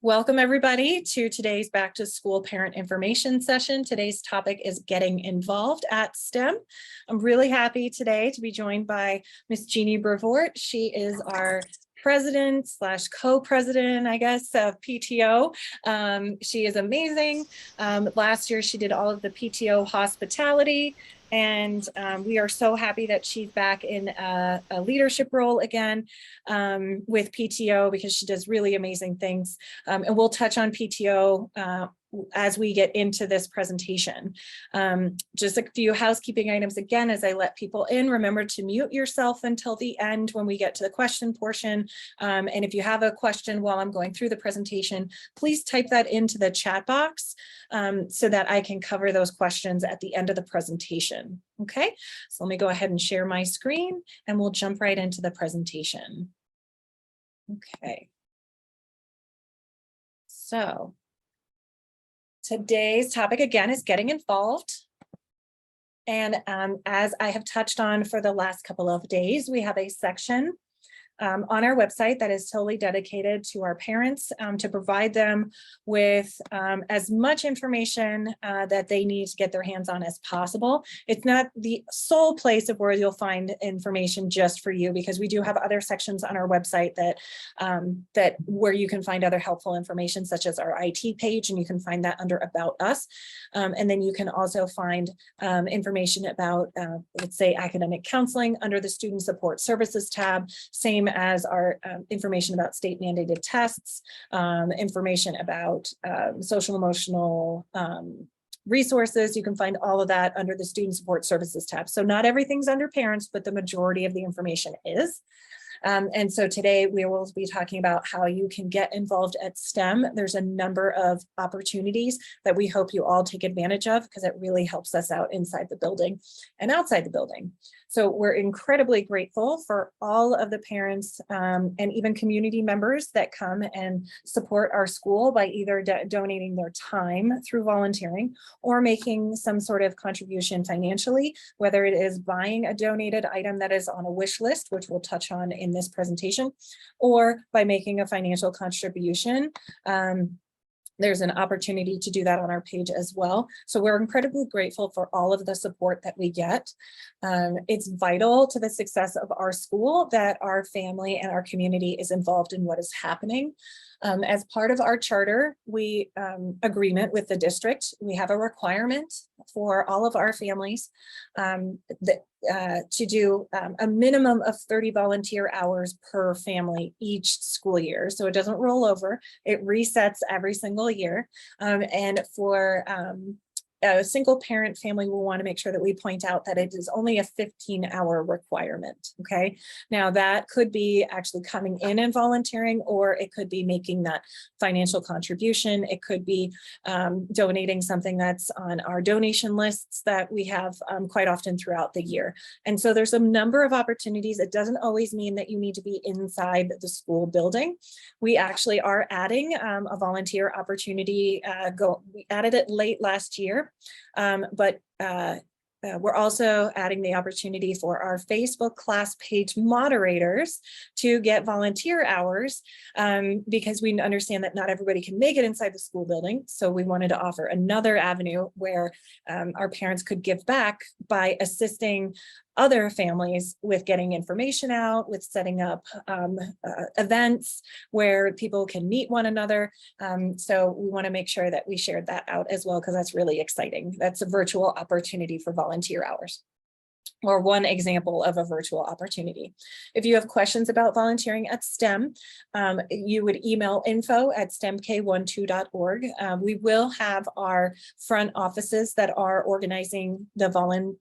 Welcome everybody to today's back to school parent information session. Today's topic is getting involved at STEM. I'm really happy today to be joined by Miss Jeannie Brevoort. She is our president / co-president, I guess, of PTO. She is amazing. Last year she did all of the PTO hospitality, and we are so happy that she's back in a leadership role again with PTO, because she does really amazing things. And we'll touch on PTO as we get into this presentation. Just a few housekeeping items again as I let people in. Remember to mute yourself until the end when we get to the question portion. And if you have a question while I'm going through the presentation, please type that into the chat box so that I can cover those questions at the end of the presentation. Okay, so let me go ahead and share my screen and we'll jump right into the presentation. Okay. So today's topic again is getting involved. And as I have touched on for the last couple of days, we have a section on our website that is totally dedicated to our parents to provide them with as much information that they need to get their hands on as possible. It's not the sole place of where you'll find information just for you, because we do have other sections on our website that where you can find other helpful information, such as our IT page, and you can find that under About Us. And then you can also find information about, let's say, academic counseling under the Student Support Services tab, same as our information about state mandated tests, information about social emotional resources. You can find all of that under the Student Support Services tab. So not everything's under parents, but the majority of the information is. And so today we will be talking about how you can get involved at STEM. There's a number of opportunities that we hope you all take advantage of, because it really helps us out inside the building and outside the building. So we're incredibly grateful for all of the parents and even community members that come and support our school by either donating their time through volunteering or making some sort of contribution financially, whether it is buying a donated item that is on a wish list, which we'll touch on in this presentation, or by making a financial contribution. There's an opportunity to do that on our page as well. So we're incredibly grateful for all of the support that we get. It's vital to the success of our school that our family and our community is involved in what is happening. As part of our charter, we agreement with the district, we have a requirement for all of our families to do a minimum of 30 volunteer hours per family each school year. So it doesn't roll over, it resets every single year. And for a single parent family, will want to make sure that we point out that it is only a 15-hour requirement. Okay, now that could be actually coming in and volunteering, or it could be making that financial contribution. It could be donating something that's on our donation lists that we have quite often throughout the year. And so there's a number of opportunities. It doesn't always mean that you need to be inside the school building. We actually are adding a volunteer opportunity. We added it late last year. But we're also adding the opportunity for our Facebook class page moderators to get volunteer hours because we understand that not everybody can make it inside the school building. So we wanted to offer another avenue where our parents could give back by assisting other families with getting information out, with setting up events where people can meet one another. So we want to make sure that we shared that out as well, because that's really exciting. That's a virtual opportunity for volunteer hours, or one example of a virtual opportunity. If you have questions about volunteering at STEM, you would email info@stemk12.org. We will have our front offices that are organizing the volunteer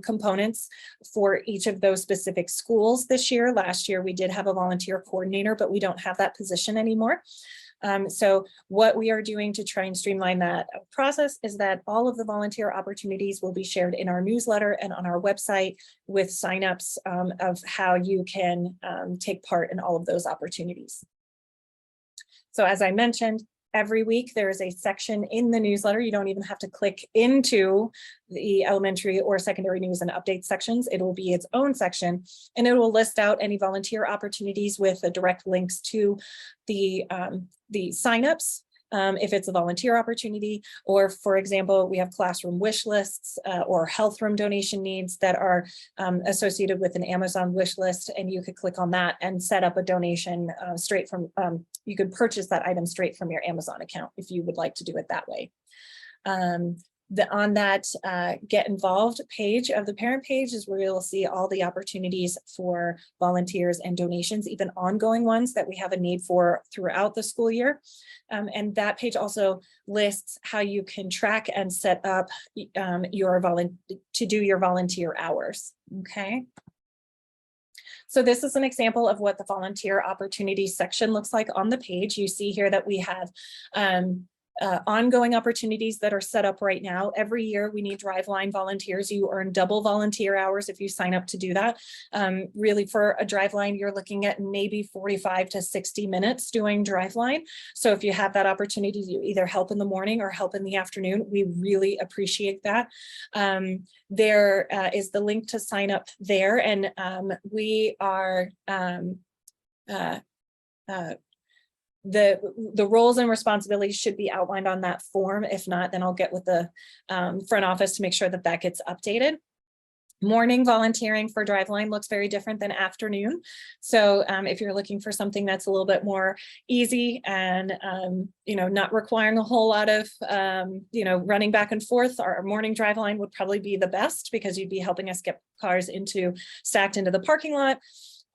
components for each of those specific schools this year. Last year, we did have a volunteer coordinator, but we don't have that position anymore. So what we are doing to try and streamline that process is that all of the volunteer opportunities will be shared in our newsletter and on our website with signups of how you can take part in all of those opportunities. So as I mentioned, Every week, there is a section in the newsletter. You don't even have to click into the elementary or secondary news and update sections. It will be its own section, and it will list out any volunteer opportunities with the direct links to the signups. If it's a volunteer opportunity, or for example, we have classroom wish lists or health room donation needs that are associated with an Amazon wish list, and you could click on that and set up a donation straight from, you could purchase that item straight from your Amazon account if you would like to do it that way. On that get involved page of the parent page is where you'll see all the opportunities for volunteers and donations, even ongoing ones that we have a need for throughout the school year. And that page also lists how you can track and set up to do your volunteer hours. Okay. So this is an example of what the volunteer opportunities section looks like on the page. You see here that we have ongoing opportunities that are set up right now. Every year we need Driveline volunteers. You earn double volunteer hours if you sign up to do that. Really, for a Driveline, you're looking at maybe 45 to 60 minutes doing Driveline. So if you have that opportunity to either help in the morning or help in the afternoon, we really appreciate that. There is the link to sign up there, and we are the roles and responsibilities should be outlined on that form. If not, then I'll get with the front office to make sure that that gets updated. Morning volunteering for Driveline looks very different than afternoon. So if you're looking for something that's a little bit more easy and not requiring a whole lot of running back and forth, our morning Driveline would probably be the best, because you'd be helping us get cars stacked into the parking lot.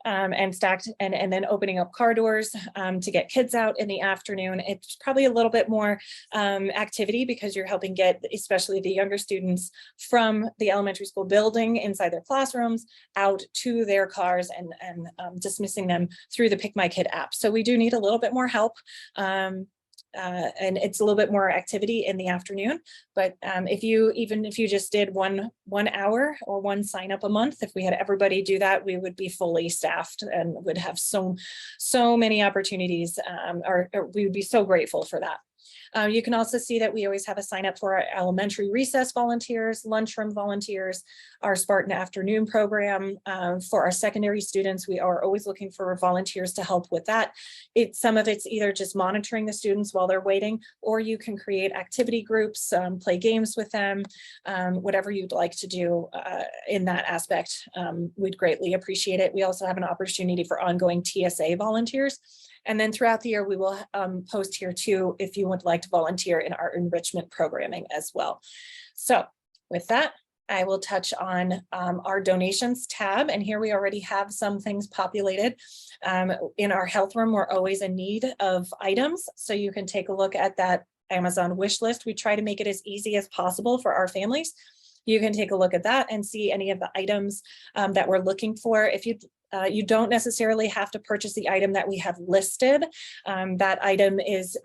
And stacked and then opening up car doors to get kids out in the afternoon. It's probably a little bit more activity, because you're helping get especially the younger students from the elementary school building inside their classrooms out to their cars and dismissing them through the Pick My Kid app. So we do need a little bit more help. And it's a little bit more activity in the afternoon. But even if you just did one hour or one sign up a month, if we had everybody do that, we would be fully staffed and would have so many opportunities, or we would be so grateful for that. You can also see that we always have a sign up for our elementary recess volunteers, lunchroom volunteers, our Spartan afternoon program. For our secondary students, we are always looking for volunteers to help with that. Some of it's either just monitoring the students while they're waiting, or you can create activity groups, play games with them, whatever you'd like to do in that aspect. We'd greatly appreciate it. We also have an opportunity for ongoing TSA volunteers. And then throughout the year, we will post here too, if you would like to volunteer in our enrichment programming as well. So with that, I will touch on our donations tab. And here we already have some things populated. In our health room, we're always in need of items. So you can take a look at that Amazon wish list. We try to make it as easy as possible for our families. You can take a look at that and see any of the items that we're looking for. If you don't necessarily have to purchase the item that we have listed. That item is,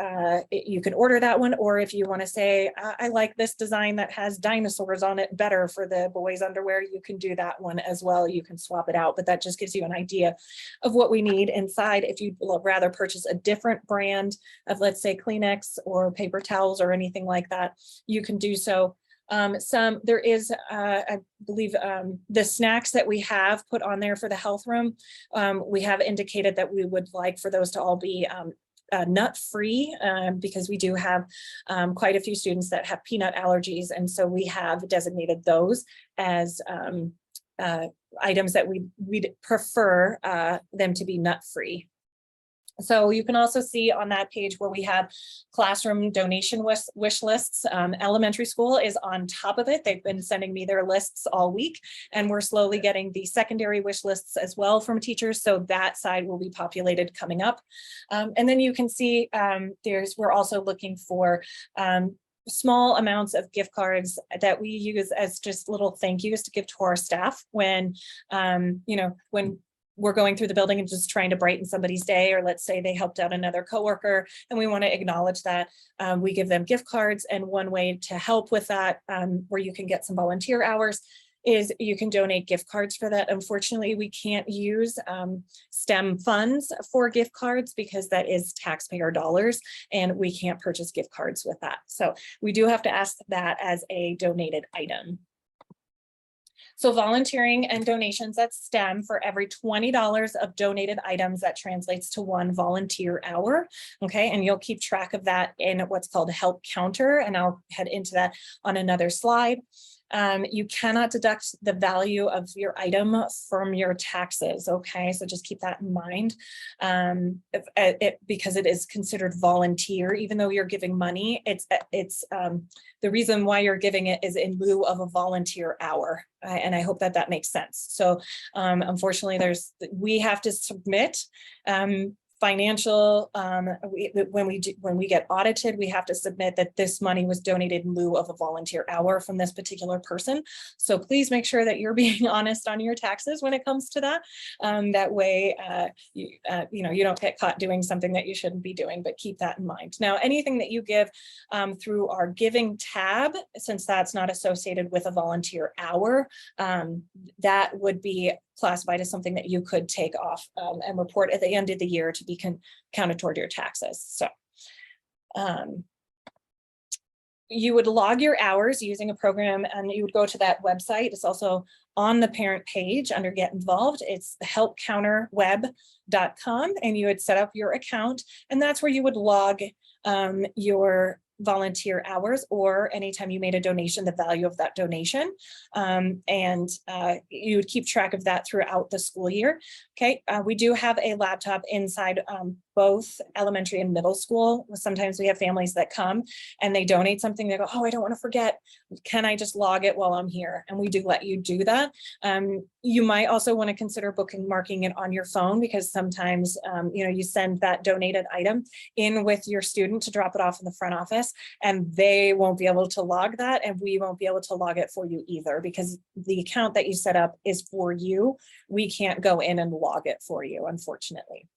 you can order that one, or if you want to say, I like this design that has dinosaurs on it better for the boys' underwear, you can do that one as well. You can swap it out, but that just gives you an idea of what we need inside. If you'd rather purchase a different brand of, let's say, Kleenex or paper towels or anything like that, you can do so. There is, I believe, the snacks that we have put on there for the health room. We have indicated that we would like for those to all be nut-free, because we do have quite a few students that have peanut allergies. And so we have designated those as items that we'd prefer them to be nut-free. So you can also see on that page where we have classroom donation wish lists. Elementary school is on top of it. They've been sending me their lists all week, and we're slowly getting the secondary wish lists as well from teachers. So that side will be populated coming up. And then you can see we're also looking for small amounts of gift cards that we use as just little thank yous to give to our staff when, when we're going through the building and just trying to brighten somebody's day, or let's say they helped out another coworker and we want to acknowledge that. We give them gift cards, and one way to help with that, where you can get some volunteer hours, is you can donate gift cards for that. Unfortunately, we can't use STEM funds for gift cards because that is taxpayer dollars and we can't purchase gift cards with that. So we do have to ask that as a donated item. So volunteering and donations at STEM, for every $20 of donated items, that translates to 1 volunteer hour. Okay, and you'll keep track of that in what's called a help counter, and I'll head into that on another slide. You cannot deduct the value of your item from your taxes. Okay, so just keep that in mind, because it is considered volunteer. Even though you're giving money, it's the reason why you're giving it is in lieu of a volunteer hour, and I hope that that makes sense. So unfortunately, we have to submit financial, when we get audited, we have to submit that this money was donated in lieu of a volunteer hour from this particular person. So please make sure that you're being honest on your taxes when it comes to that. That way, you don't get caught doing something that you shouldn't be doing, but keep that in mind. Now, anything that you give through our giving tab, since that's not associated with a volunteer hour, that would be classified as something that you could take off and report at the end of the year to be counted toward your taxes. So you would log your hours using a program, and you would go to that website. It's also on the parent page under Get Involved. It's helpcounterweb.com, and you would set up your account, and that's where you would log your volunteer hours, or anytime you made a donation, the value of that donation. And you would keep track of that throughout the school year. Okay, we do have a laptop inside both elementary and middle school. Sometimes we have families that come and they donate something, they go, oh, I don't want to forget. Can I just log it while I'm here? And we do let you do that. You might also want to consider marking it on your phone, because sometimes you send that donated item in with your student to drop it off in the front office, and they won't be able to log that, and we won't be able to log it for you either, because the account that you set up is for you. We can't go in and log it for you, unfortunately.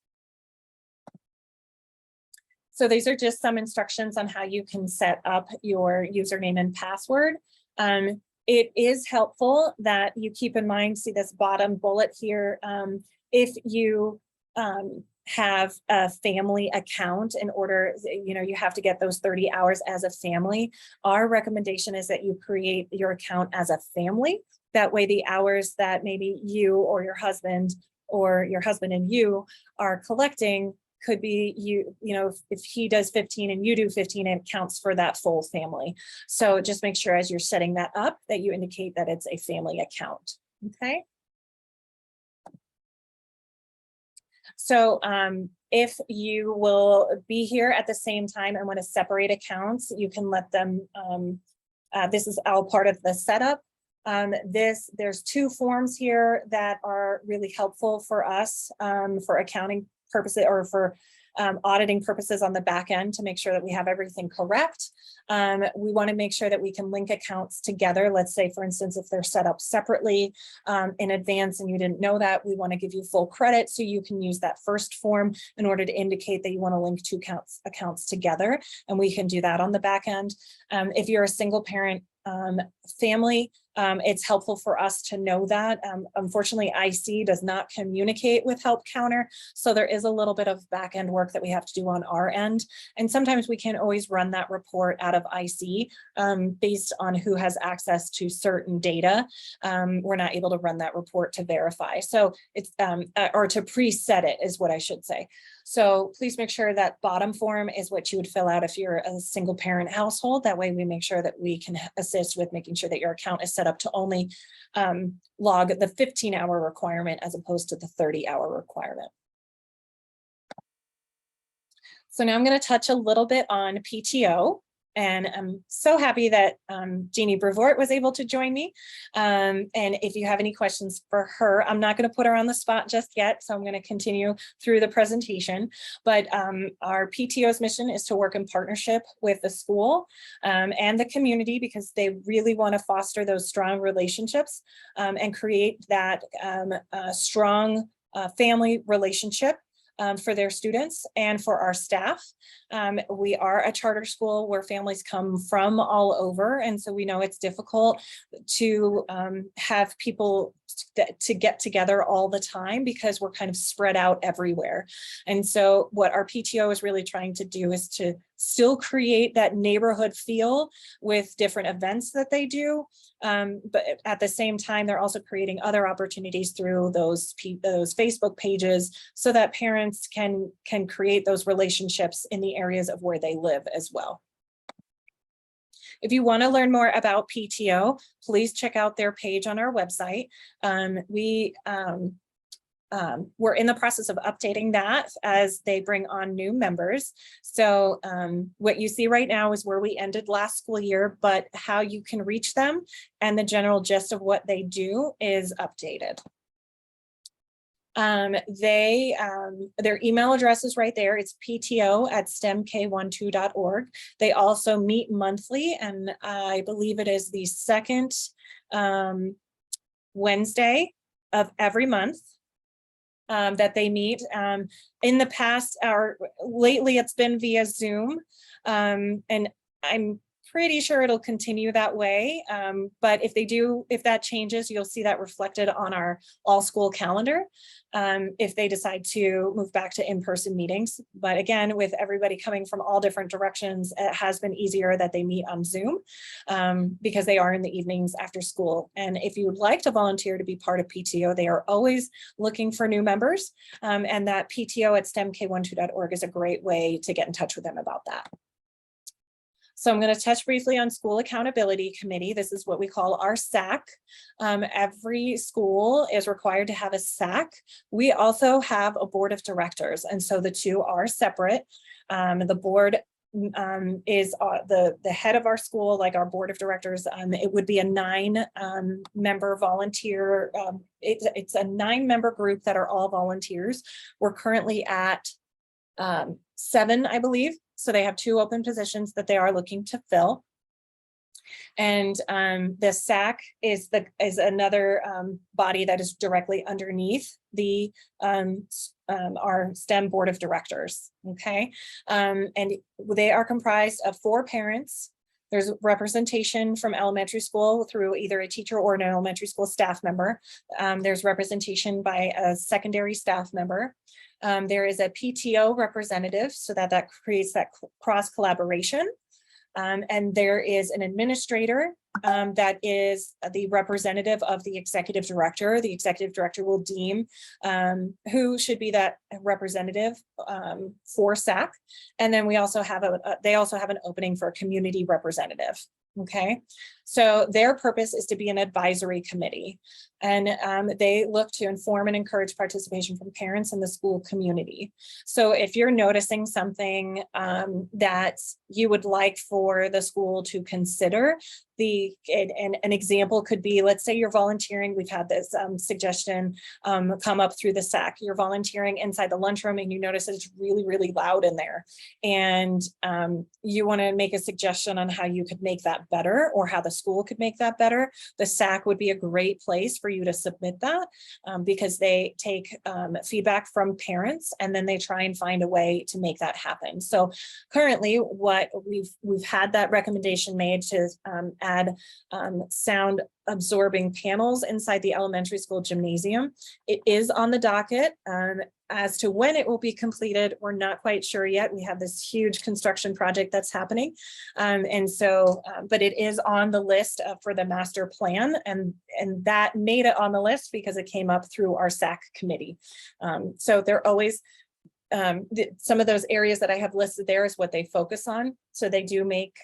So these are just some instructions on how you can set up your username and password. It is helpful that you keep in mind, see this bottom bullet here, if you have a family account, in order, you have to get those 30 hours as a family. Our recommendation is that you create your account as a family. That way the hours that maybe you or your husband and you are collecting could be if he does 15 and you do 15, it counts for that full family. So just make sure as you're setting that up that you indicate that it's a family account. Okay. So if you will be here at the same time and want to separate accounts, you can let them, this is all part of the setup. There's 2 forms here that are really helpful for us for accounting purposes, or for auditing purposes on the back end, to make sure that we have everything correct. We want to make sure that we can link accounts together. Let's say, for instance, if they're set up separately in advance and you didn't know that, we want to give you full credit, so you can use that first form in order to indicate that you want to link 2 accounts together, and we can do that on the back end. If you're a single parent family, it's helpful for us to know that. Unfortunately, IC does not communicate with Help Counter, so there is a little bit of back end work that we have to do on our end. And sometimes we can't always run that report out of IC based on who has access to certain data. We're not able to run that report to verify. So it's, or to preset it is what I should say. So please make sure that bottom form is what you would fill out if you're a single parent household. That way we make sure that we can assist with making sure that your account is set up to only log the 15-hour requirement as opposed to the 30-hour requirement. So now I'm going to touch a little bit on PTO. And I'm so happy that Jeannie Brevoort was able to join me. And if you have any questions for her, I'm not going to put her on the spot just yet, so I'm going to continue through the presentation. But our PTO's mission is to work in partnership with the school and the community, because they really want to foster those strong relationships and create that strong family relationship for their students and for our staff. We are a charter school where families come from all over, and so we know it's difficult to have people to get together all the time because we're kind of spread out everywhere. And so what our PTO is really trying to do is to still create that neighborhood feel with different events that they do. But at the same time, they're also creating other opportunities through those Facebook pages so that parents can create those relationships in the areas of where they live as well. If you want to learn more about PTO, please check out their page on our website. We're in the process of updating that as they bring on new members. So what you see right now is where we ended last school year, but how you can reach them and the general gist of what they do is updated. Their email address is right there. It's pto@stemk12.org. They also meet monthly, and I believe it is the second Wednesday of every month that they meet. In the past, lately it's been via Zoom, and I'm pretty sure it'll continue that way. But if that changes, you'll see that reflected on our all school calendar if they decide to move back to in-person meetings. But again, with everybody coming from all different directions, it has been easier that they meet on Zoom because they are in the evenings after school. And if you would like to volunteer to be part of PTO, they are always looking for new members. And that pto@stemk12.org is a great way to get in touch with them about that. So I'm going to touch briefly on School Accountability Committee. This is what we call our SAC. Every school is required to have a SAC. We also have a board of directors, and so the two are separate. The board is the head of our school, like our board of directors. It would be a 9-member volunteer. It's a 9-member group that are all volunteers. We're currently at 7, I believe. So they have 2 open positions that they are looking to fill. And the SAC is another body that is directly underneath the our STEM board of directors. Okay, and they are comprised of 4 parents. There's representation from elementary school through either a teacher or an elementary school staff member. There's representation by a secondary staff member. There is a PTO representative, so that creates that cross collaboration. And there is an administrator that is the representative of the executive director. The executive director will deem who should be that representative for SAC. And then we also have they also have an opening for a community representative. Okay, so their purpose is to be an advisory committee, and they look to inform and encourage participation from parents in the school community. So if you're noticing something that you would like for the school to consider, an example could be, let's say you're volunteering. We've had this suggestion come up through the SAC. You're volunteering inside the lunchroom and you notice that it's really, really loud in there. And you want to make a suggestion on how you could make that better or how the school could make that better. The SAC would be a great place for you to submit that because they take feedback from parents and then they try and find a way to make that happen. So currently what we've had that recommendation made to add sound absorbing panels inside the elementary school gymnasium. It is on the docket. As to when it will be completed, we're not quite sure yet. We have this huge construction project that's happening. And so, but it is on the list for the master plan, and that made it on the list because it came up through our SAC committee. So they're always, some of those areas that I have listed there is what they focus on. So they do make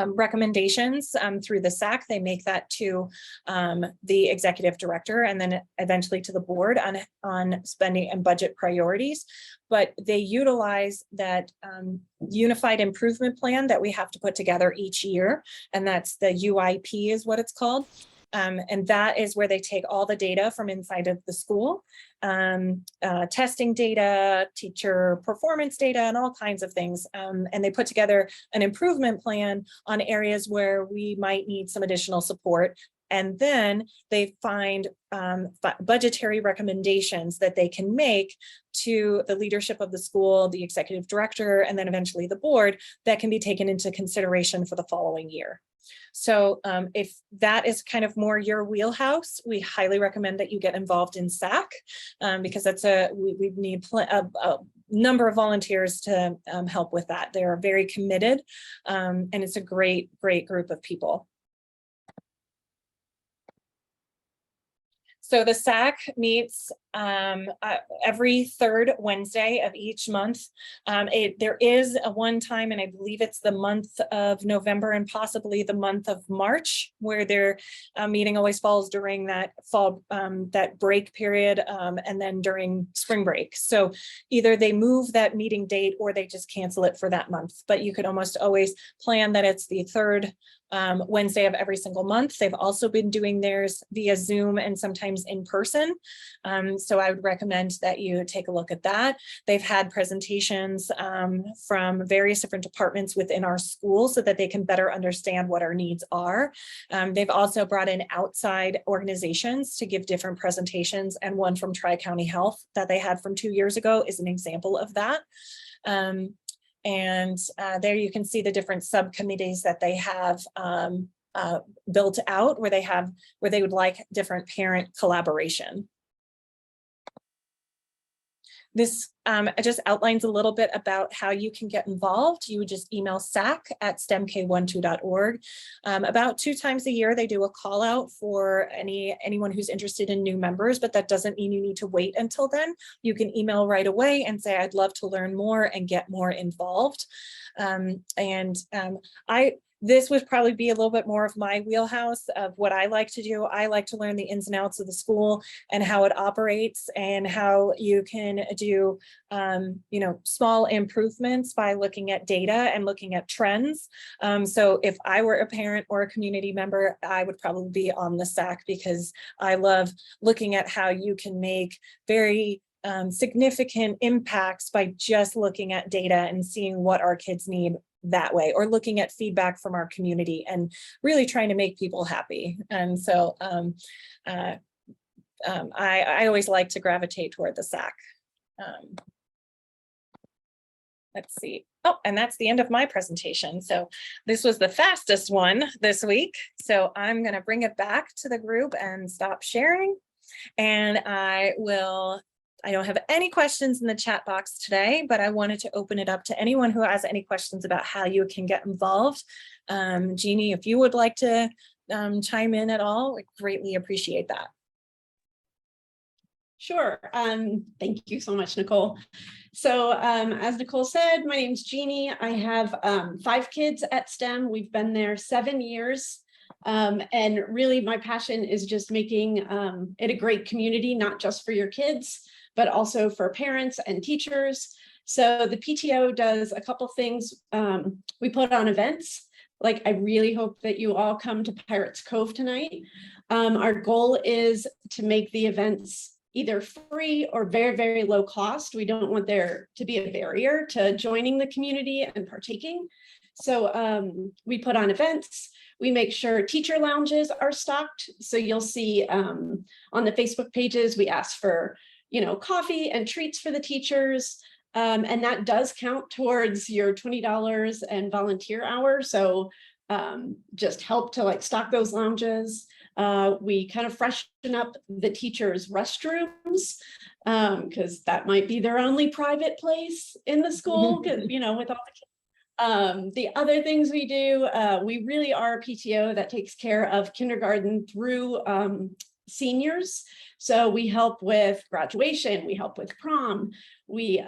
recommendations through the SAC. They make that to the executive director and then eventually to the board on spending and budget priorities. But they utilize that unified improvement plan that we have to put together each year. And that's the UIP is what it's called. And that is where they take all the data from inside of the school, testing data, teacher performance data, and all kinds of things. And they put together an improvement plan on areas where we might need some additional support And then they find budgetary recommendations that they can make to the leadership of the school, the executive director, and then eventually the board that can be taken into consideration for the following year. So if that is kind of more your wheelhouse, we highly recommend that you get involved in SAC because that's we need a number of volunteers to help with that. They are very committed and it's a great group of people. So the SAC meets every third Wednesday of each month. There is a one time, and I believe it's the month of November and possibly the month of March, where their meeting always falls during that fall, that break period, and then during spring break. So either they move that meeting date or they just cancel it for that month. But you could almost always plan that it's the third Wednesday of every single month. They've also been doing theirs via Zoom and sometimes in person. So I would recommend that you take a look at that. They've had presentations from various different departments within our school so that they can better understand what our needs are. They've also brought in outside organizations to give different presentations, and one from Tri-County Health that they had from 2 years ago is an example of that. And there you can see the different subcommittees that they have built out where they would like different parent collaboration. This just outlines a little bit about how you can get involved. You would just email sac@stemk12.org. About 2 times a year, they do a call out for anyone who's interested in new members, but that doesn't mean you need to wait until then. You can email right away and say, I'd love to learn more and get more involved. This would probably be a little bit more of my wheelhouse of what I like to do. I like to learn the ins and outs of the school and how it operates and how you can do, small improvements by looking at data and looking at trends. So if I were a parent or a community member, I would probably be on the SAC because I love looking at how you can make very significant impacts by just looking at data and seeing what our kids need that way, or looking at feedback from our community and really trying to make people happy. And so I always like to gravitate toward the SAC. Let's see. Oh, and that's the end of my presentation. So this was the fastest one this week. So I'm going to bring it back to the group and stop sharing. And I don't have any questions in the chat box today, but I wanted to open it up to anyone who has any questions about how you can get involved. Jeannie, if you would like to chime in at all, I greatly appreciate that. Sure. Thank you so much, Nicole. So as Nicole said, my name's Jeannie. I have 5 kids at STEM. We've been there 7 years. And really my passion is just making it a great community, not just for your kids, but also for parents and teachers. So the PTO does a couple things. We put on events. Like, I really hope that you all come to Pirates Cove tonight. Our goal is to make the events either free or very, very low cost. We don't want there to be a barrier to joining the community and partaking. So we put on events. We make sure teacher lounges are stocked. So you'll see on the Facebook pages, we ask for, coffee and treats for the teachers. And that does count towards your $20 and volunteer hour. So just help to stock those lounges. We kind of freshen up the teachers' restrooms because that might be their only private place in the school, with all the kids. The other things we do, we really are a PTO that takes care of kindergarten through seniors. So we help with graduation, we help with prom. We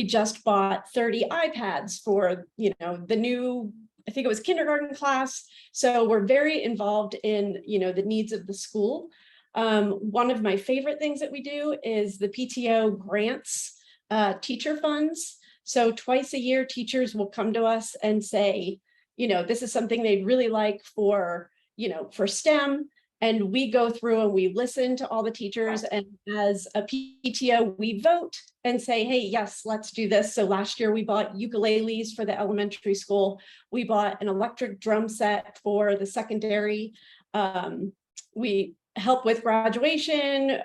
just bought 30 iPads for, the new, I think it was kindergarten class. So we're very involved in, the needs of the school. One of my favorite things that we do is the PTO grants teacher funds. So twice a year, teachers will come to us and say, this is something they'd really like for STEM. And we go through and we listen to all the teachers. And as a PTO, we vote and say, hey, yes, let's do this. So last year we bought ukuleles for the elementary school. We bought an electric drum set for the secondary. We help with graduation,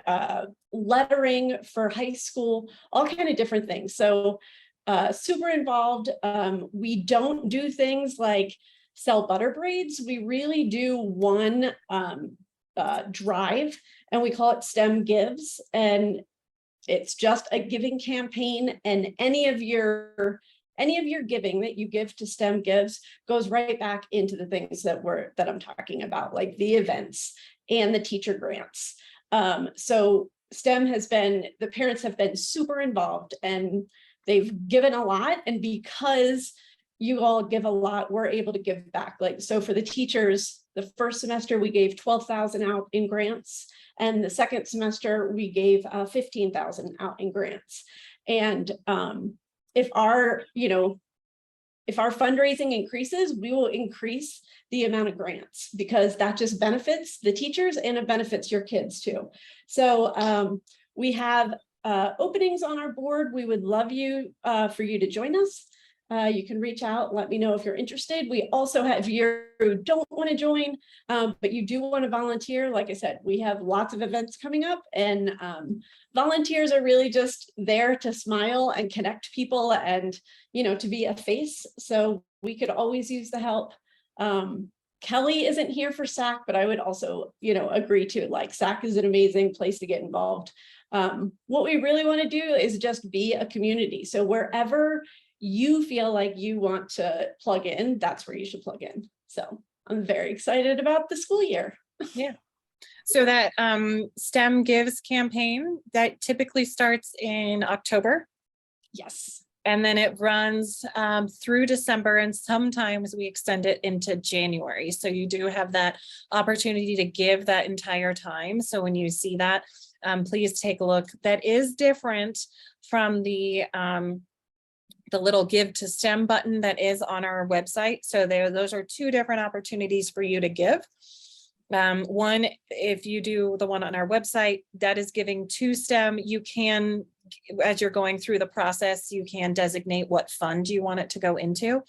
lettering for high school, all kind of different things. So super involved. We don't do things like sell butter braids. We really do one drive, and we call it STEM Gives. And it's just a giving campaign, and any of your giving that you give to STEM Gives goes right back into the things that I'm talking about, like the events and the teacher grants. So STEM the parents have been super involved, and they've given a lot. And because you all give a lot, we're able to give back. Like, so for the teachers, the first semester we gave 12,000 out in grants, and the second semester we gave 15,000 out in grants. And if our fundraising increases, we will increase the amount of grants, because that just benefits the teachers and it benefits your kids too. So we have openings on our board. We would love for you to join us. You can reach out, let me know if you're interested. We also have you who don't want to join, but you do want to volunteer. Like I said, we have lots of events coming up, and volunteers are really just there to smile and connect people and, to be a face. So we could always use the help. Kelly isn't here for SAC, but I would also, agree to, like, SAC is an amazing place to get involved. What we really want to do is just be a community. So wherever you feel like you want to plug in, that's where you should plug in. So I'm very excited about the school year. Yeah. So that STEM Gives campaign, that typically starts in October. Yes. And then it runs through December, and sometimes we extend it into January. So you do have that opportunity to give that entire time. So when you see that, please take a look. That is different from the little Give to STEM button that is on our website. So those are two different opportunities for you to give. One, if you do the one on our website, that is giving to STEM. You can, as you're going through the process, you can designate what fund you want it to go into.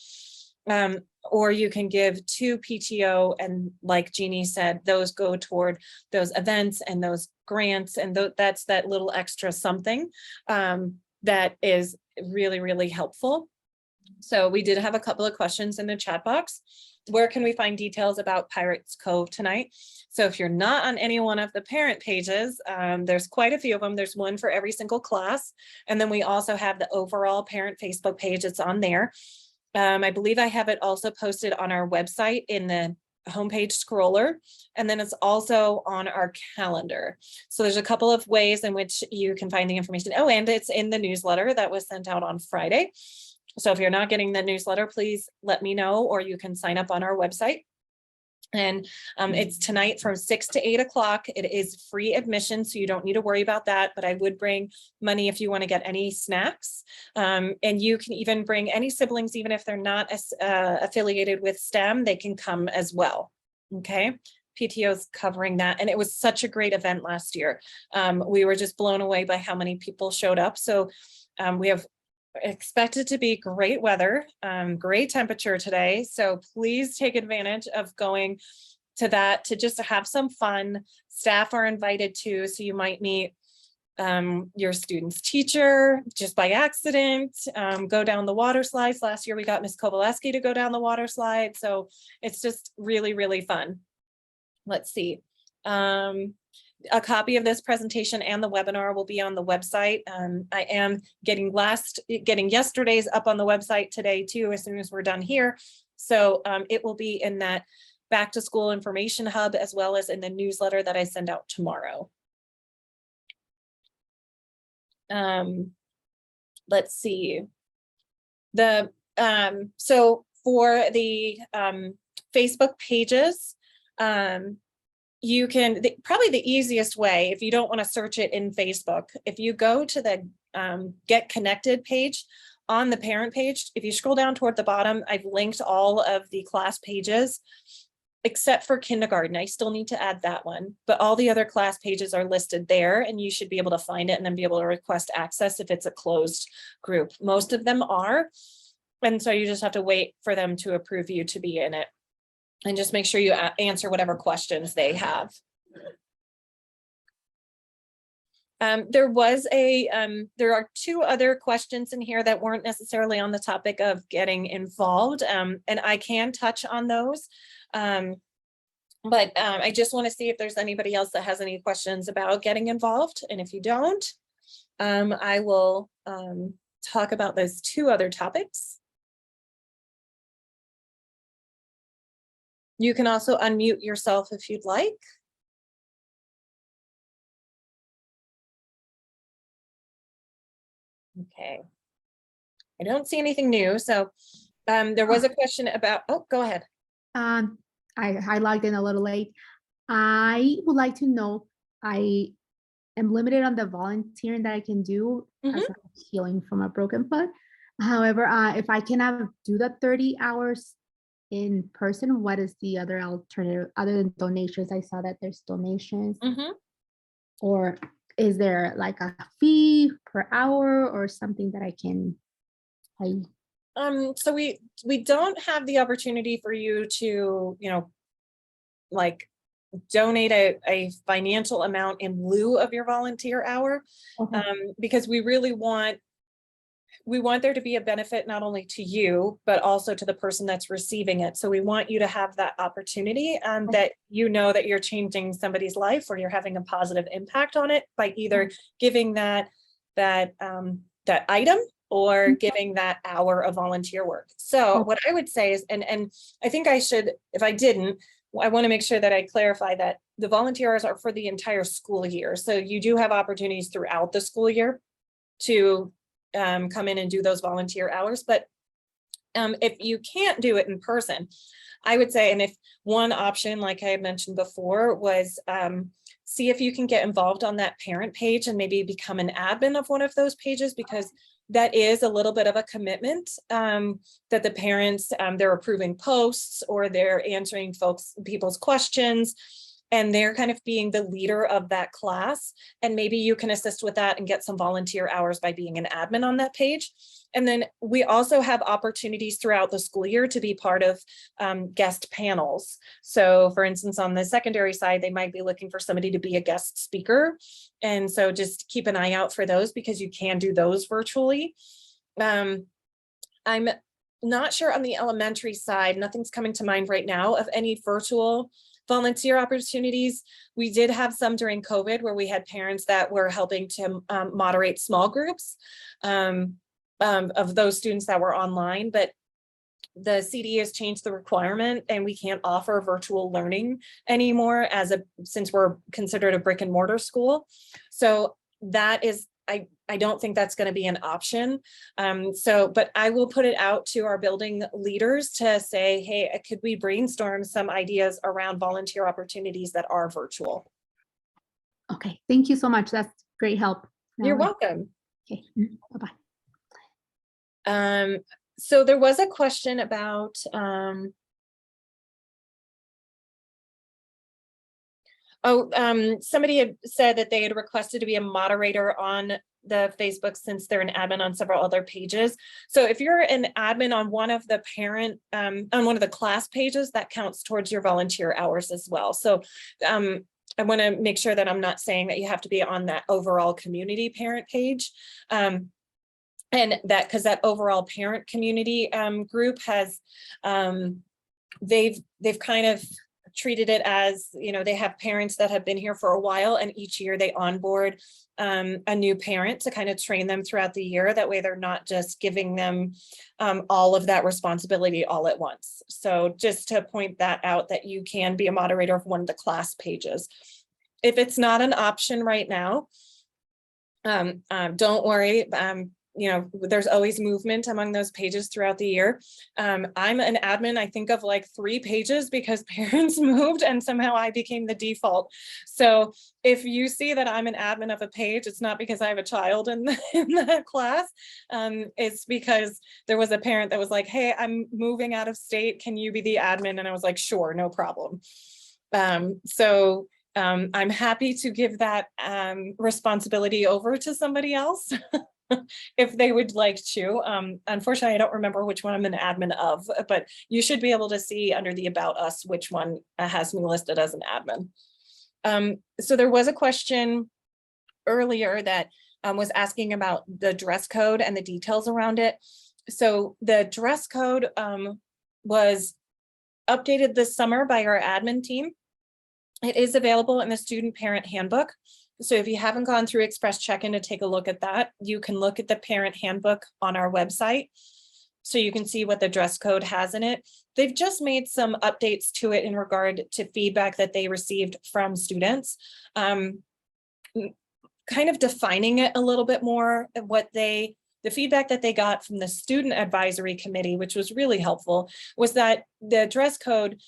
Or you can give to PTO, and like Jeannie said, those go toward those events and those grants, and that's that little extra something that is really, really helpful. So we did have a couple of questions in the chat box. Where can we find details about Pirates Cove tonight? So if you're not on any one of the parent pages, there's quite a few of them. There's one for every single class. And then we also have the overall parent Facebook page. It's on there. I believe I have it also posted on our website in the homepage scroller, and then it's also on our calendar. So there's a couple of ways in which you can find the information. Oh, and it's in the newsletter that was sent out on Friday. So if you're not getting the newsletter, please let me know, or you can sign up on our website. And it's tonight from 6 to 8 o'clock. It is free admission, so you don't need to worry about that. But I would bring money if you want to get any snacks. And you can even bring any siblings, even if they're not affiliated with STEM, they can come as well. Okay. PTO is covering that. And it was such a great event last year. We were just blown away by how many people showed up. So we have expected to be great weather, great temperature today. So please take advantage of going to that, to just have some fun. Staff are invited too. So you might meet your student's teacher just by accident, go down the water slides. Last year we got Miss Kowaleski to go down the water slide. So it's just really, really fun. Let's see. A copy of this presentation and the webinar will be on the website. I am getting yesterday's up on the website today too, as soon as we're done here. So it will be in that back to school information hub, as well as in the newsletter that I send out tomorrow. Let's see. So for the Facebook pages, you can, probably the easiest way, if you don't want to search it in Facebook, if you go to the Get Connected page on the parent page, if you scroll down toward the bottom, I've linked all of the class pages, except for kindergarten. I still need to add that one, but all the other class pages are listed there, and you should be able to find it and then be able to request access if it's a closed group. Most of them are, and so you just have to wait for them to approve you to be in it. And just make sure you answer whatever questions they have. There are 2 other questions in here that weren't necessarily on the topic of getting involved, and I can touch on those. But I just want to see if there's anybody else that has any questions about getting involved. And if you don't, I will talk about those 2 other topics. You can also unmute yourself if you'd like. Okay. I don't see anything new. So there was a question about, oh, go ahead. I logged in a little late. I would like to know, I am limited on the volunteering that I can do as I'm healing from a broken foot. However, if I cannot do the 30 hours in person, what is the other alternative other than donations? I saw that there's donations. Or is there like a fee per hour or something that I can pay? So we don't have the opportunity for you to, like donate a financial amount in lieu of your volunteer hour, because we really want there to be a benefit not only to you, but also to the person that's receiving it. So we want you to have that opportunity, that that you're changing somebody's life or you're having a positive impact on it by either giving that item or giving that hour of volunteer work. So what I would say is, and I think I should, if I didn't, I want to make sure that I clarify that the volunteer hours are for the entire school year. So you do have opportunities throughout the school year to come in and do those volunteer hours. But if you can't do it in person, I would say, and if one option, like I had mentioned before, was see if you can get involved on that parent page and maybe become an admin of one of those pages, because that is a little bit of a commitment, that the parents, they're approving posts or they're answering people's questions, and they're kind of being the leader of that class. And maybe you can assist with that and get some volunteer hours by being an admin on that page. And then we also have opportunities throughout the school year to be part of guest panels. So for instance, on the secondary side, they might be looking for somebody to be a guest speaker. And so just keep an eye out for those, because you can do those virtually. I'm not sure on the elementary side, nothing's coming to mind right now of any virtual volunteer opportunities. We did have some during COVID where we had parents that were helping to moderate small groups of those students that were online, but the CD has changed the requirement and we can't offer virtual learning anymore since we're considered a brick and mortar school. So that is, I don't think that's going to be an option. But I will put it out to our building leaders to say, hey, could we brainstorm some ideas around volunteer opportunities that are virtual? Okay, thank you so much. That's great help. You're welcome. Okay, bye-bye. So there was a question about, somebody had said that they had requested to be a moderator on the Facebook since they're an admin on several other pages. So if you're an admin on one of the on one of the class pages, that counts towards your volunteer hours as well. So I want to make sure that I'm not saying that you have to be on that overall community parent page. And that, because that overall parent community group has, they've kind of treated it as, they have parents that have been here for a while, and each year they onboard a new parent to kind of train them throughout the year. That way they're not just giving them all of that responsibility all at once. So just to point that out, that you can be a moderator of one of the class pages. If it's not an option right now, don't worry. There's always movement among those pages throughout the year. I'm an admin, I think, of like 3 pages because parents moved and somehow I became the default. So if you see that I'm an admin of a page, it's not because I have a child in the class. It's because there was a parent that was like, hey, I'm moving out of state. Can you be the admin? And I was like, sure, no problem. I'm happy to give that responsibility over to somebody else. if they would like to. Unfortunately, I don't remember which one I'm an admin of, but you should be able to see under the About Us which one has me listed as an admin. So there was a question earlier that was asking about the dress code and the details around it. So the dress code was updated this summer by our admin team. It is available in the student parent handbook. So if you haven't gone through Express Check-in to take a look at that, you can look at the parent handbook on our website. So you can see what the dress code has in it. They've just made some updates to it in regard to feedback that they received from students. Kind of defining it a little bit more, the feedback that they got from the student advisory committee, which was really helpful, was that the dress code,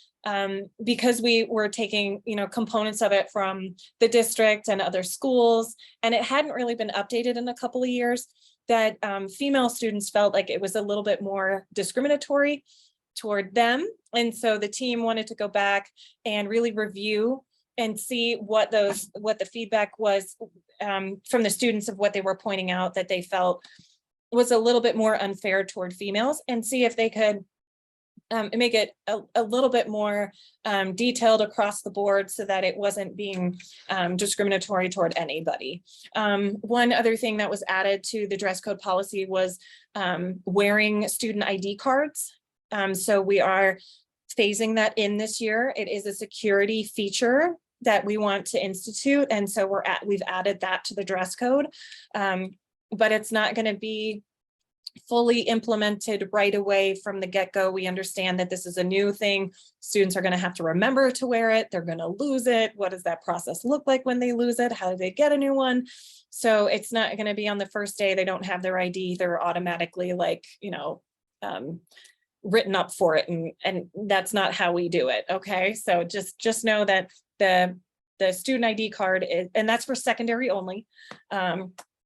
because we were taking, components of it from the district and other schools, and it hadn't really been updated in a couple of years, that female students felt like it was a little bit more discriminatory toward them. And so the team wanted to go back and really review and see what the feedback was from the students of what they were pointing out that they felt was a little bit more unfair toward females, and see if they could make it a little bit more detailed across the board so that it wasn't being discriminatory toward anybody. One other thing that was added to the dress code policy was wearing student ID cards. So we are phasing that in this year. It is a security feature that we want to institute, and so we've added that to the dress code, but it's not going to be fully implemented right away from the get-go. We understand that this is a new thing. Students are going to have to remember to wear it. They're going to lose it. What does that process look like when they lose it? How do they get a new one? So it's not going to be on the first day they don't have their ID. They're automatically written up for it, and that's not how we do it. Okay, so just know that the student ID card is, and that's for secondary only,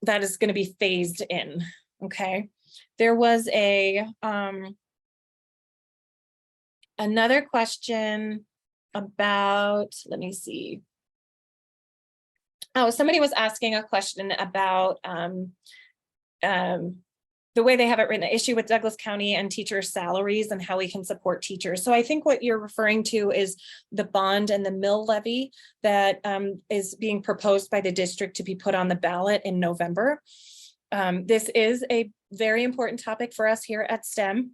that is going to be phased in. Okay, there was another question about, let me see. Oh, somebody was asking a question about the way they have it written, an issue with Douglas County and teacher salaries and how we can support teachers. So I think what you're referring to is the bond and the mill levy that is being proposed by the district to be put on the ballot in November. This is a very important topic for us here at STEM.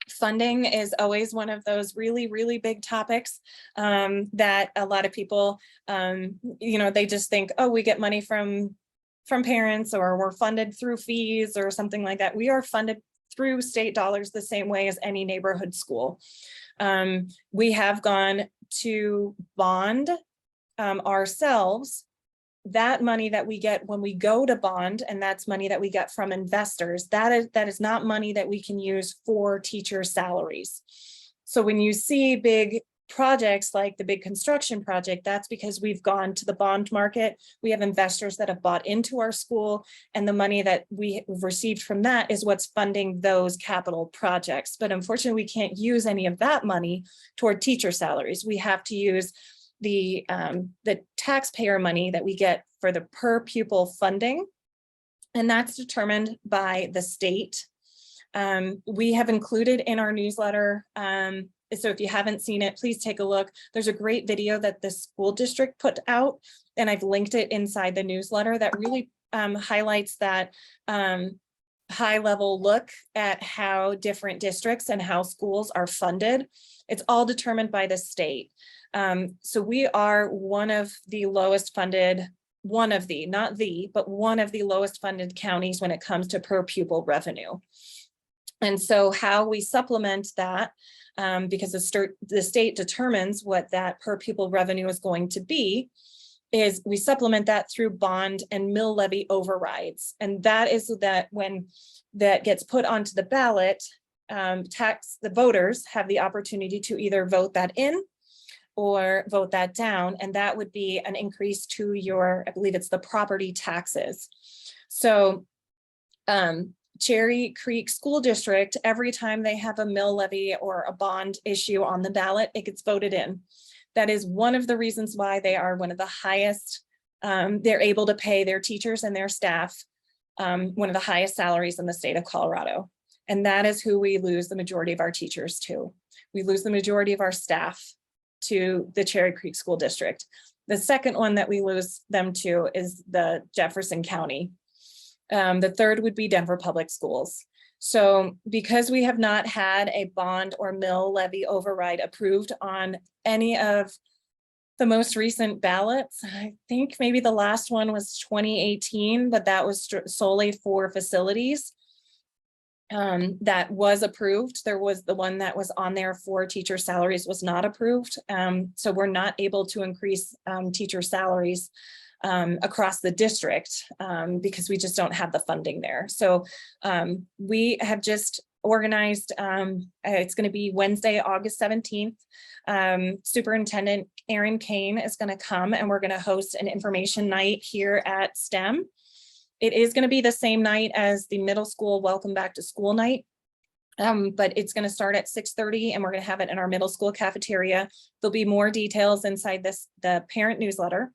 Funding is always one of those really, really big topics that a lot of people, they just think, oh, we get money from parents, or we're funded through fees or something like that. We are funded through state dollars the same way as any neighborhood school. We have gone to bond ourselves. That money that we get when we go to bond, and that's money that we get from investors, that is not money that we can use for teacher salaries. So when you see big projects like the big construction project, that's because we've gone to the bond market. We have investors that have bought into our school, and the money that we've received from that is what's funding those capital projects. But unfortunately, we can't use any of that money toward teacher salaries. We have to use the taxpayer money that we get for the per pupil funding, and that's determined by the state. We have included in our newsletter, so if you haven't seen it, please take a look. There's a great video that the school district put out, and I've linked it inside the newsletter, that really highlights that high level look at how different districts and how schools are funded. It's all determined by the state. So we are one of the lowest funded, not the, but one of the lowest funded counties when it comes to per pupil revenue. And so how we supplement that, because the state determines what that per pupil revenue is going to be, is we supplement that through bond and mill levy overrides. And that is that when that gets put onto the ballot, the voters have the opportunity to either vote that in or vote that down. And that would be an increase to your, I believe it's the property taxes. So Cherry Creek School District, every time they have a mill levy or a bond issue on the ballot, it gets voted in. That is one of the reasons why they are one of the highest. They're able to pay their teachers and their staff one of the highest salaries in the state of Colorado. And that is who we lose the majority of our teachers to. We lose the majority of our staff to the Cherry Creek School District. The second one that we lose them to is the Jefferson County. The third would be Denver Public Schools. So because we have not had a bond or mill levy override approved on any of the most recent ballots, I think maybe the last one was 2018, but that was solely for facilities. That was approved. There was the one that was on there for teacher salaries was not approved. So we're not able to increase teacher salaries across the district because we just don't have the funding there. So we have just organized, it's going to be Wednesday, August 17th. Superintendent Erin Kane is going to come and we're going to host an information night here at STEM. It is going to be the same night as the middle school welcome back to school night. But it's going to start at 6:30 and we're going to have it in our middle school cafeteria. There'll be more details inside the parent newsletter.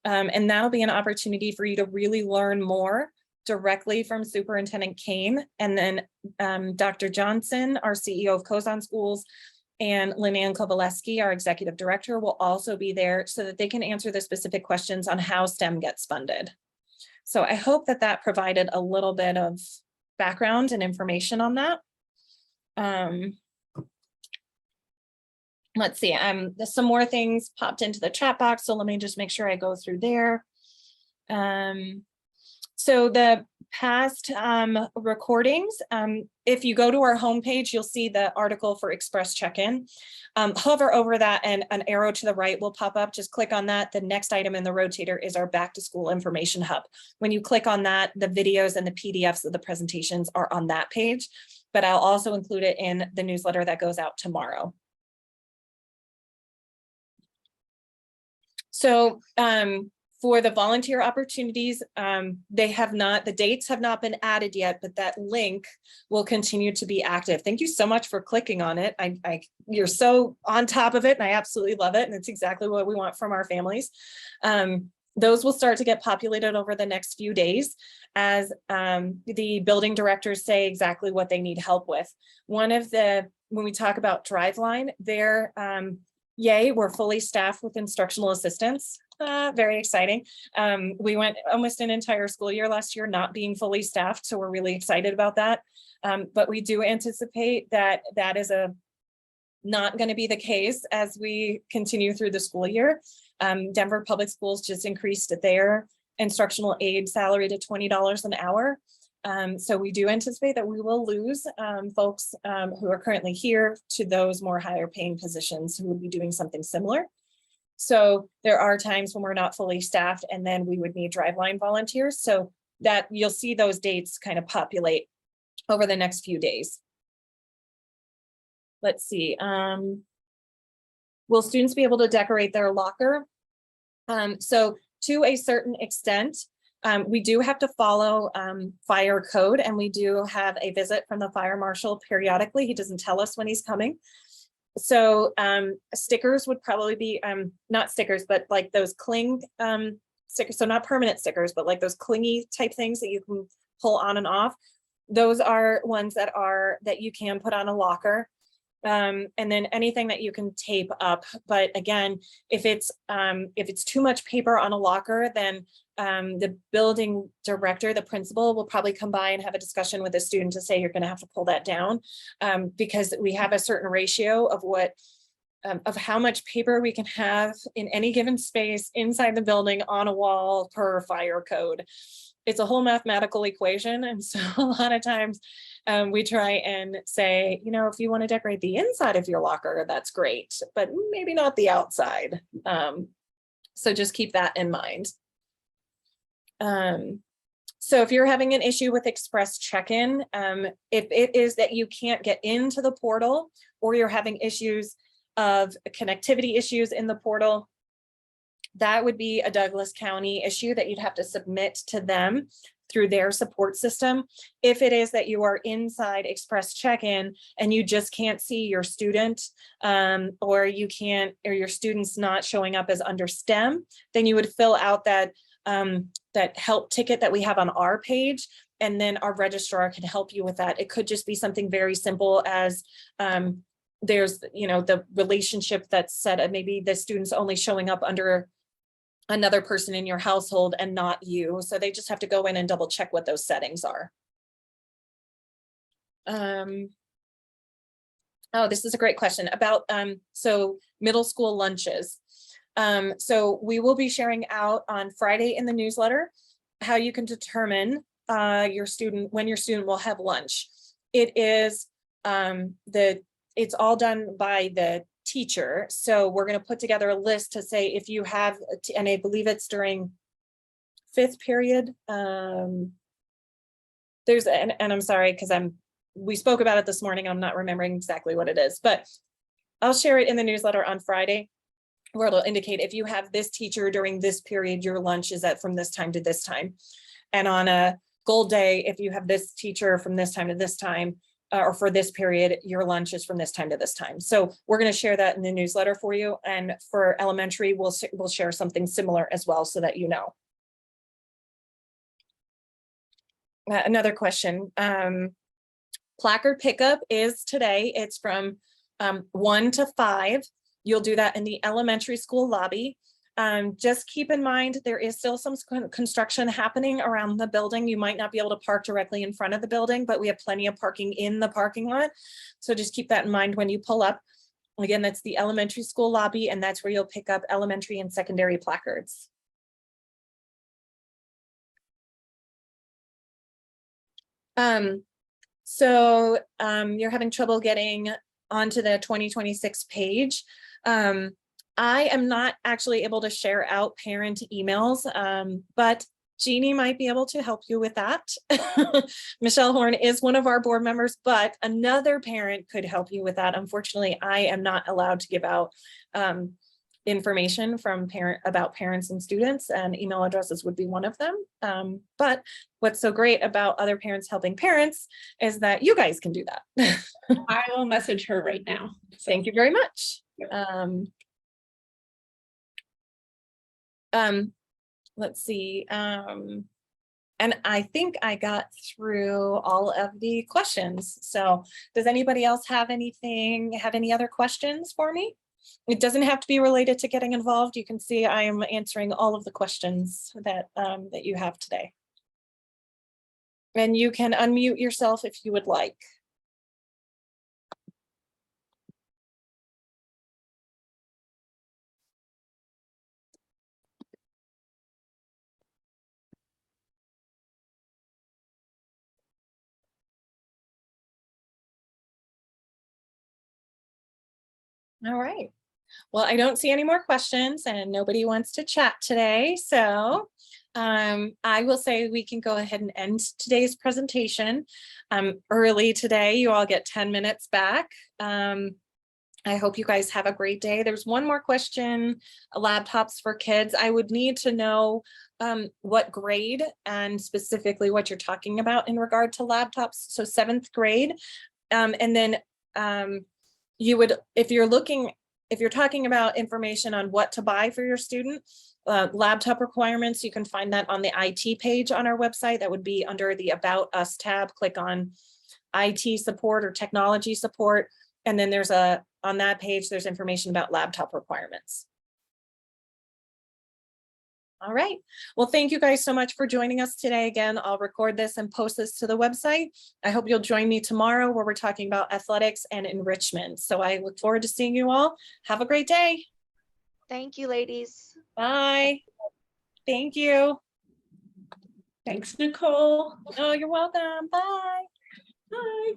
And that'll be an opportunity for you to really learn more directly from Superintendent Kane. And then Dr. Johnson, our CEO of Kozan Schools, and Lynanne Kovaleski, our executive director, will also be there so that they can answer the specific questions on how STEM gets funded. So I hope that that provided a little bit of background and information on that. Let's see, some more things popped into the chat box, so let me just make sure I go through there. So the past recordings, if you go to our homepage, you'll see the article for Express Check-in. Hover over that and an arrow to the right will pop up. Just click on that. The next item in the rotator is our Back to School Information Hub. When you click on that, the videos and the PDFs of the presentations are on that page, but I'll also include it in the newsletter that goes out tomorrow. So for the volunteer opportunities, the dates have not been added yet, but that link will continue to be active. Thank you so much for clicking on it. You're so on top of it and I absolutely love it. And it's exactly what we want from our families. Those will start to get populated over the next few days as the building directors say exactly what they need help with. When we talk about Driveline, yay, we're fully staffed with instructional assistants. Very exciting. We went almost an entire school year last year not being fully staffed, so we're really excited about that. But we do anticipate that that is not going to be the case as we continue through the school year. Denver Public Schools just increased their instructional aid salary to $20 an hour. So we do anticipate that we will lose folks who are currently here to those more higher paying positions who would be doing something similar. So there are times when we're not fully staffed and then we would need Driveline volunteers. So that you'll see those dates kind of populate over the next few days. Let's see. Will students be able to decorate their locker? So to a certain extent, we do have to follow fire code and we do have a visit from the fire marshal periodically. He doesn't tell us when he's coming. So stickers would probably be, not stickers, but like those cling stickers. So not permanent stickers, but like those clingy type things that you can pull on and off. Those are ones that you can put on a locker. And then anything that you can tape up. But again, if it's too much paper on a locker, then the building director, the principal, will probably come by and have a discussion with the student to say you're going to have to pull that down because we have a certain ratio of how much paper we can have in any given space inside the building on a wall per fire code. It's a whole mathematical equation, and so a lot of times we try and say, if you want to decorate the inside of your locker, that's great, but maybe not the outside. So just keep that in mind. So if you're having an issue with Express Check-in, if it is that you can't get into the portal or you're having issues of connectivity issues in the portal, that would be a Douglas County issue that you'd have to submit to them through their support system. If it is that you are inside Express Check-in and you just can't see your student or your student's not showing up as under STEM, then you would fill out that that help ticket that we have on our page, and then our registrar can help you with that. It could just be something very simple as there's, the relationship that's set, maybe the student's only showing up under another person in your household and not you. So they just have to go in and double check what those settings are. Oh, this is a great question about, so middle school lunches. So we will be sharing out on Friday in the newsletter how you can determine when your student will have lunch. It is it's all done by the teacher. So we're going to put together a list to say if you have, and I believe it's during 5th period. And I'm sorry, because we spoke about it this morning. I'm not remembering exactly what it is, but I'll share it in the newsletter on Friday, where it'll indicate if you have this teacher during this period, your lunch is from this time to this time. And on a gold day, if you have this teacher from this time to this time, or for this period, your lunch is from this time to this time. So we're going to share that in the newsletter for you. And for elementary, we'll share something similar as well, so that you know. Another question. Placard pickup is today. It's from 1 to 5. You'll do that in the elementary school lobby. Just keep in mind, there is still some construction happening around the building. You might not be able to park directly in front of the building, but we have plenty of parking in the parking lot. So just keep that in mind when you pull up. Again, that's the elementary school lobby, and that's where you'll pick up elementary and secondary placards. So you're having trouble getting onto the 2026 page. I am not actually able to share out parent emails, but Jeannie might be able to help you with that. Michelle Horn is one of our board members, but another parent could help you with that. Unfortunately, I am not allowed to give out information from about parents and students, and email addresses would be one of them. But what's so great about other parents helping parents is that you guys can do that. I will message her right now. Thank you very much. Let's see. And I think I got through all of the questions. So does anybody else have any other questions for me? It doesn't have to be related to getting involved. You can see I am answering all of the questions that you have today. And you can unmute yourself if you would like. All right. Well, I don't see any more questions and nobody wants to chat today. So I will say we can go ahead and end today's presentation early today. You all get 10 minutes back. I hope you guys have a great day. There's one more question, laptops for kids. I would need to know what grade and specifically what you're talking about in regard to laptops. So 7th grade. And then you would, if you're talking about information on what to buy for your student, laptop requirements, you can find that on the IT page on our website. That would be under the About Us tab. Click on IT support or technology support. And then on that page, there's information about laptop requirements. All right. Well, thank you guys so much for joining us today. Again, I'll record this and post this to the website. I hope you'll join me tomorrow where we're talking about athletics and enrichment. So I look forward to seeing you all. Have a great day. Thank you, ladies. Bye. Thank you. Thanks, Nicole. Oh, you're welcome. Bye. Bye.